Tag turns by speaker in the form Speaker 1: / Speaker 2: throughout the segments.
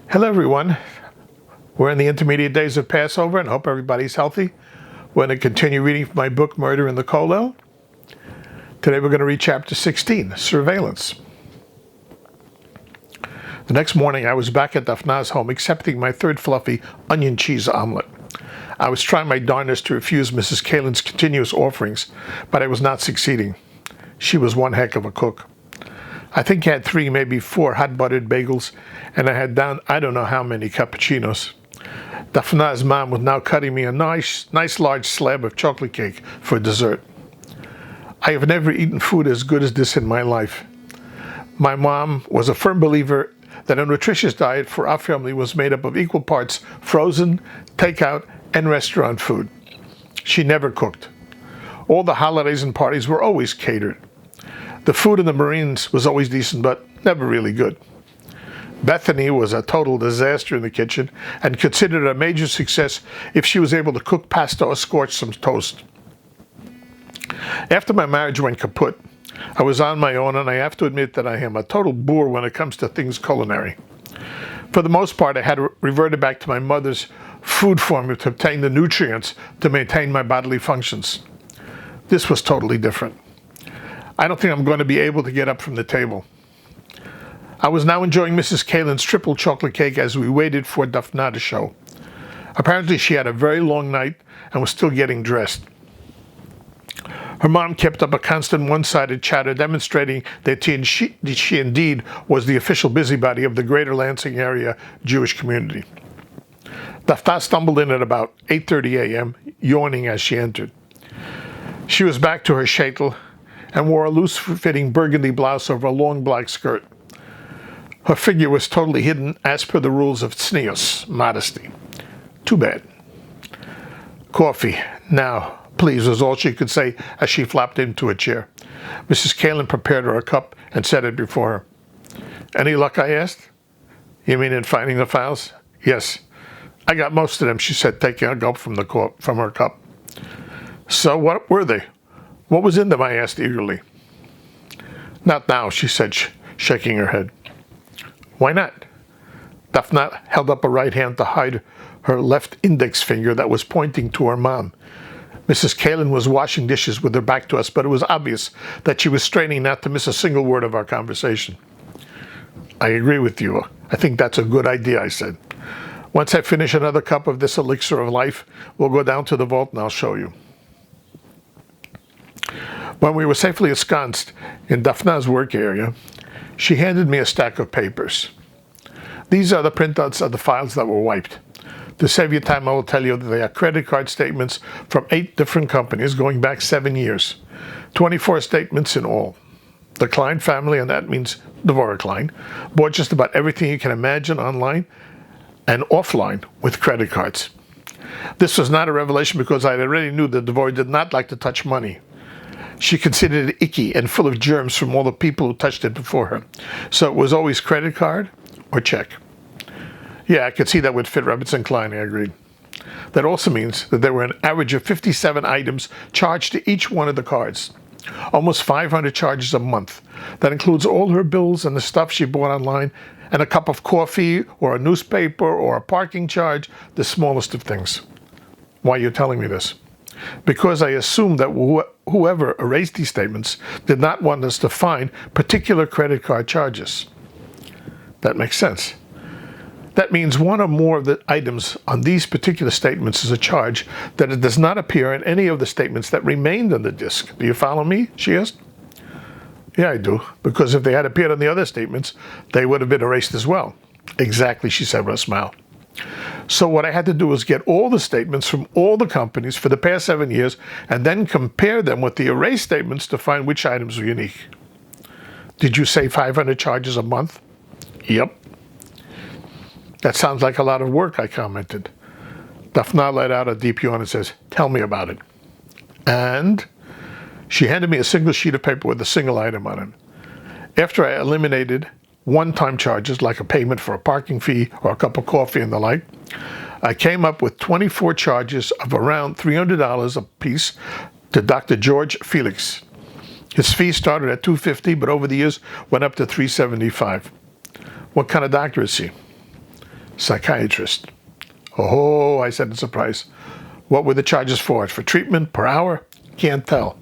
Speaker 1: Hello everyone. We're in the intermediate days of Passover and hope everybody's healthy. We're going to continue reading from my book, Murder in the Kollel. Today we're going to read chapter 16, Surveillance. The next morning I was back at Daphna's home accepting my third fluffy onion cheese omelet. I was trying my darnest to refuse Mrs. Kallen's continuous offerings, but I was not succeeding. She was one heck of a cook. I think I had 3, maybe 4 hot buttered bagels, and I had down I don't know how many cappuccinos. Daphna's mom was now cutting me a nice large slab of chocolate cake for dessert. I have never eaten food as good as this in my life. My mom was a firm believer that a nutritious diet for our family was made up of equal parts frozen, takeout, and restaurant food. She never cooked. All the holidays and parties were always catered. The food in the Marines was always decent, but never really good. Bethany was a total disaster in the kitchen and considered it a major success if she was able to cook pasta or scorch some toast. After my marriage went kaput, I was on my own, and I have to admit that I am a total boor when it comes to things culinary. For the most part, I had reverted back to my mother's food formula to obtain the nutrients to maintain my bodily functions. This was totally different. I don't think I'm going to be able to get up from the table. I was now enjoying Mrs. Kallen's triple chocolate cake as we waited for Daphna to show. Apparently she had a very long night and was still getting dressed. Her mom kept up a constant one-sided chatter demonstrating that she indeed was the official busybody of the greater Lansing area Jewish community. Daphna stumbled in at about 8:30 a.m., yawning as she entered. She was back to her shaitel and wore a loose-fitting burgundy blouse over a long black skirt. Her figure was totally hidden as per the rules of tznius, modesty. Too bad. Coffee, now, please, was all she could say as she flopped into a chair. Mrs. Kallen prepared her a cup and set it before her. Any luck, I asked? You mean in finding the files? Yes. I got most of them, she said, taking a gulp from her cup. So what were they? What was in them? I asked eagerly. Not now, she said, shaking her head. Why not? Daphna held up a right hand to hide her left index finger that was pointing to her mom. Mrs. Kallen was washing dishes with her back to us, but it was obvious that she was straining not to miss a single word of our conversation. I agree with you. I think that's a good idea, I said. Once I finish another cup of this elixir of life, we'll go down to the vault and I'll show you. When we were safely ensconced in Daphna's work area, she handed me a stack of papers. These are the printouts of the files that were wiped. To save you time, I will tell you that they are credit card statements from 8 different companies going back 7 years. 24 statements in all. The Klein family, and that means Devorah Klein, bought just about everything you can imagine online and offline with credit cards. This was not a revelation because I already knew that Devorah did not like to touch money. She considered it icky and full of germs from all the people who touched it before her. So it was always credit card or check. Yeah, I could see that would fit Robertson Klein, I agreed. That also means that there were an average of 57 items charged to each one of the cards. Almost 500 charges a month. That includes all her bills and the stuff she bought online, and a cup of coffee or a newspaper or a parking charge, the smallest of things. Why are you telling me this? Because I assumed that whoever erased these statements did not want us to find particular credit card charges. That makes sense. That means one or more of the items on these particular statements is a charge that it does not appear in any of the statements that remained on the disk. Do you follow me? She asked. Yeah, I do. Because if they had appeared on the other statements, they would have been erased as well. Exactly, she said with a smile. So what I had to do was get all the statements from all the companies for the past 7 years and then compare them with the erased statements to find which items were unique. Did you say 500 charges a month? Yep. That sounds like a lot of work, I commented. Daphna let out a deep yawn and says, tell me about it. And she handed me a single sheet of paper with a single item on it. After I eliminated one-time charges like a payment for a parking fee or a cup of coffee and the like, I came up with 24 charges of around $300 a piece to Dr. George Felix. His fee started at $250, but over the years went up to $375. What kind of doctor is he? Psychiatrist. Oh, I said in surprise. What were the charges for? For treatment, per hour? Can't tell.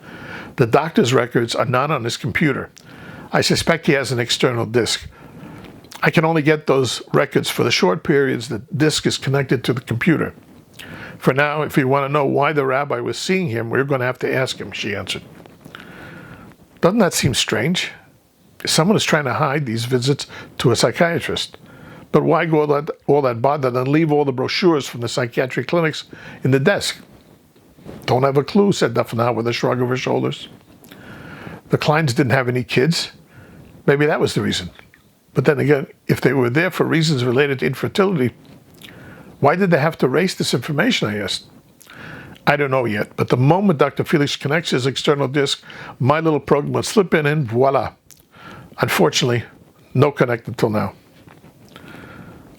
Speaker 1: The doctor's records are not on his computer. I suspect he has an external disk. I can only get those records for the short periods the disk is connected to the computer. For now, if you want to know why the rabbi was seeing him, we're going to have to ask him, she answered. Doesn't that seem strange? Someone is trying to hide these visits to a psychiatrist. But why go all that bother and leave all the brochures from the psychiatric clinics in the desk? Don't have a clue, said Daphna with a shrug of her shoulders. The Kleins didn't have any kids. Maybe that was the reason. But then again, if they were there for reasons related to infertility, why did they have to erase this information, I asked. I don't know yet, but the moment Dr. Felix connects his external disk, my little program will slip in and voila. Unfortunately, no connect until now.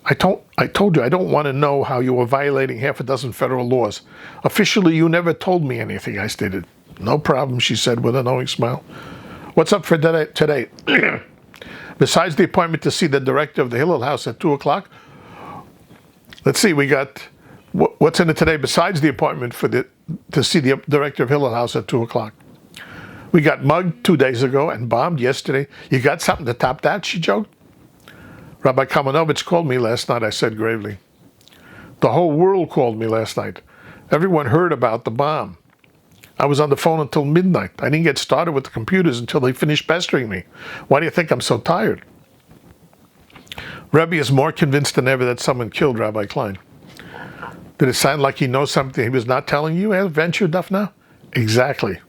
Speaker 1: I told you I don't want to know how you were violating half a dozen federal laws. Officially, you never told me anything, I stated. No problem, she said with a knowing smile. What's up for today? Besides the appointment to see the director of the Hillel House at 2 o'clock, let's see, we got, what's in it today besides the appointment to see the director of Hillel House at 2 o'clock? We got mugged 2 days ago and bombed yesterday. You got something to top that, she joked. Rabbi Kamenovich called me last night, I said gravely. The whole world called me last night. Everyone heard about the bomb. I was on the phone until midnight. I didn't get started with the computers until they finished pestering me. Why do you think I'm so tired? Rebbe is more convinced than ever that someone killed Rabbi Klein. Did it sound like he knows something he was not telling you, ventured Daphna? Exactly.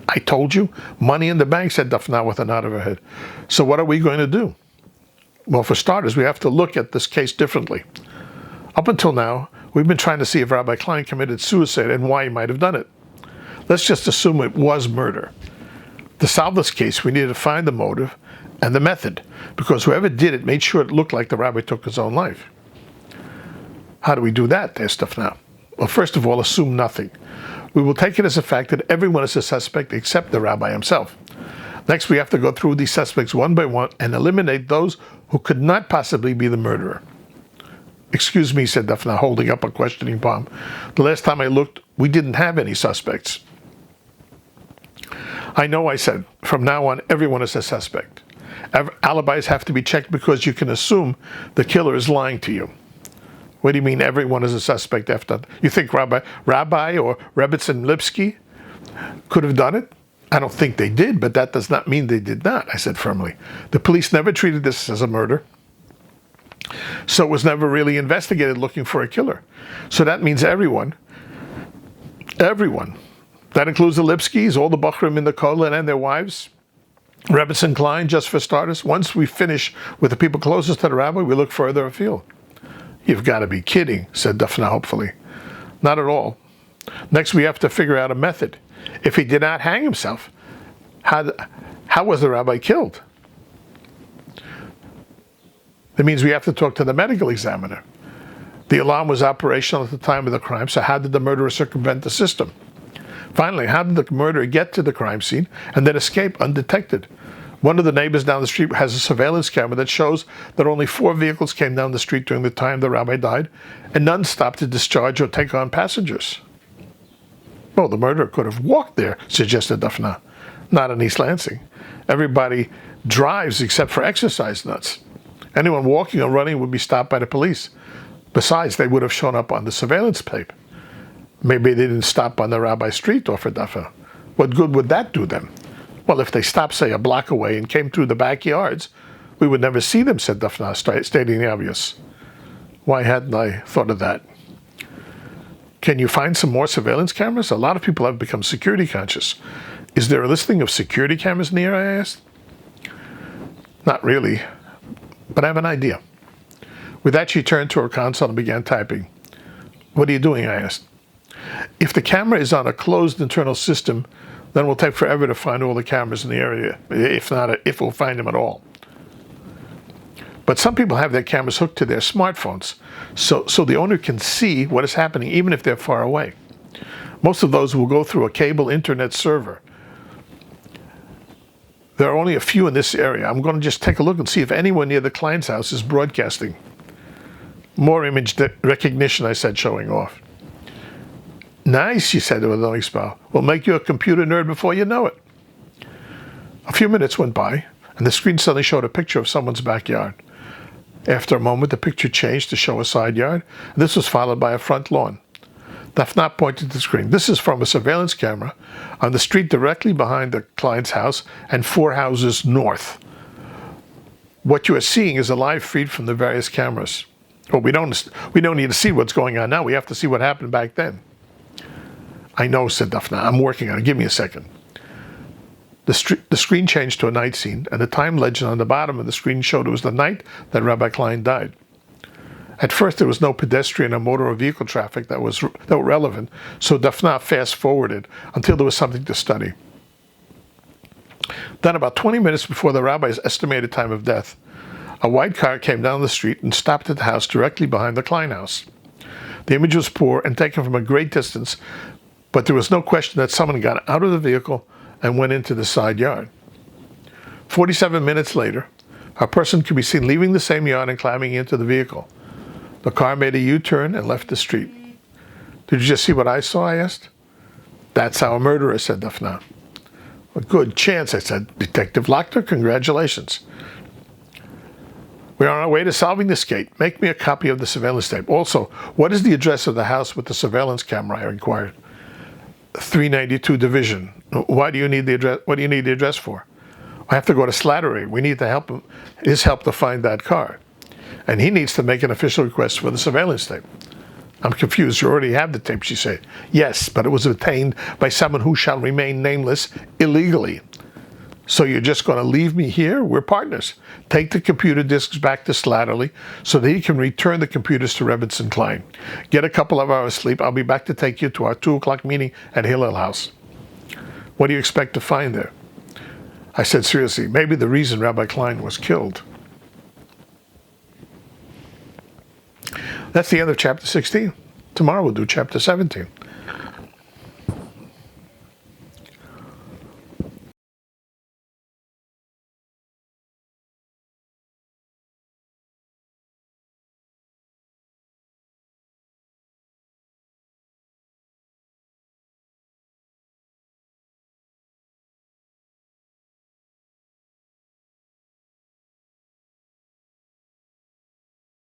Speaker 1: I told you. Money in the bank, said Daphna with a nod of her head. So what are we going to do? Well, for starters, we have to look at this case differently. Up until now, we've been trying to see if Rabbi Klein committed suicide and why he might have done it. Let's just assume it was murder. To solve this case, we need to find the motive and the method, because whoever did it made sure it looked like the rabbi took his own life. How do we do that? Asked Daphna. Well, first of all, assume nothing. We will take it as a fact that everyone is a suspect except the rabbi himself. Next, we have to go through these suspects one by one and eliminate those who could not possibly be the murderer. Excuse me, said Daphna, holding up a questioning palm. The last time I looked, we didn't have any suspects. I know, I said. From now on, everyone is a suspect. Alibis have to be checked because you can assume the killer is lying to you. What do you mean everyone is a suspect after that? You think Rabbi or Rebbitzin Lipsky could have done it? I don't think they did, but that does not mean they did not, I said firmly. The police never treated this as a murder, so it was never really investigated looking for a killer. So that means everyone. That includes the Lipskys, all the Bachrim in the Kollel and their wives, Rebbitzin Klein, just for starters. Once we finish with the people closest to the rabbi, we look further afield. You've got to be kidding, said Daphna hopefully. Not at all. Next, we have to figure out a method. If he did not hang himself, how was the rabbi killed? That means we have to talk to the medical examiner. The alarm was operational at the time of the crime, so how did the murderer circumvent the system? Finally, how did the murderer get to the crime scene and then escape undetected? One of the neighbors down the street has a surveillance camera that shows that only 4 vehicles came down the street during the time the rabbi died, and none stopped to discharge or take on passengers. Well, the murderer could have walked there, suggested Daphna. Not in East Lansing. Everybody drives except for exercise nuts. Anyone walking or running would be stopped by the police. Besides, they would have shown up on the surveillance tape. Maybe they didn't stop on the rabbi street, offered Daphna. What good would that do them? Well, if they stopped, say, a block away and came through the backyards, we would never see them, said Daphna, stating the obvious. Why hadn't I thought of that? Can you find some more surveillance cameras? A lot of people have become security conscious. Is there a listing of security cameras near, I asked? Not really, but I have an idea. With that, she turned to her console and began typing. What are you doing, I asked. If the camera is on a closed internal system, then it will take forever to find all the cameras in the area, if we'll find them at all. But some people have their cameras hooked to their smartphones, so the owner can see what is happening even if they're far away. Most of those will go through a cable internet server. There are only a few in this area. I'm going to just take a look and see if anyone near the client's house is broadcasting. More image recognition, I said, showing off. Nice, she said with a knowing smile. We'll make you a computer nerd before you know it. A few minutes went by, and the screen suddenly showed a picture of someone's backyard. After a moment, the picture changed to show a side yard. This was followed by a front lawn. Dafna pointed to the screen. This is from a surveillance camera on the street directly behind the client's house and 4 houses north. What you are seeing is a live feed from the various cameras. Well, we don't need to see what's going on now. We have to see what happened back then. I know, said Dafna. I'm working on it. Give me a second. The screen changed to a night scene, and the time legend on the bottom of the screen showed it was the night that Rabbi Klein died. At first, there was no pedestrian or motor or vehicle traffic that were relevant, so Dafna fast-forwarded until there was something to study. Then, about 20 minutes before the rabbi's estimated time of death, a white car came down the street and stopped at the house directly behind the Klein house. The image was poor and taken from a great distance, but there was no question that someone got out of the vehicle and went into the side yard. 47 minutes later, a person could be seen leaving the same yard and climbing into the vehicle. The car made a U-turn and left the street. Did you just see what I saw? I asked. That's our murderer, said Dafna. A good chance, I said. Detective Lachler, congratulations. We're on our way to solving this case. Make me a copy of the surveillance tape. Also, what is the address of the house with the surveillance camera? I inquired. 392 Division. Why do you need the address? What do you need the address for? I have to go to Slattery. We need his help to find that car. And he needs to make an official request for the surveillance tape. I'm confused. You already have the tape, she said. Yes, but it was obtained by someone who shall remain nameless illegally. So you're just going to leave me here? We're partners. Take the computer disks back to Slattery so that he can return the computers to Rebbitzin Klein. Get a couple of hours sleep. I'll be back to take you to our 2 o'clock meeting at Hillel House. What do you expect to find there? I said seriously, maybe the reason Rabbi Klein was killed. That's the end of chapter 16. Tomorrow we'll do chapter 17.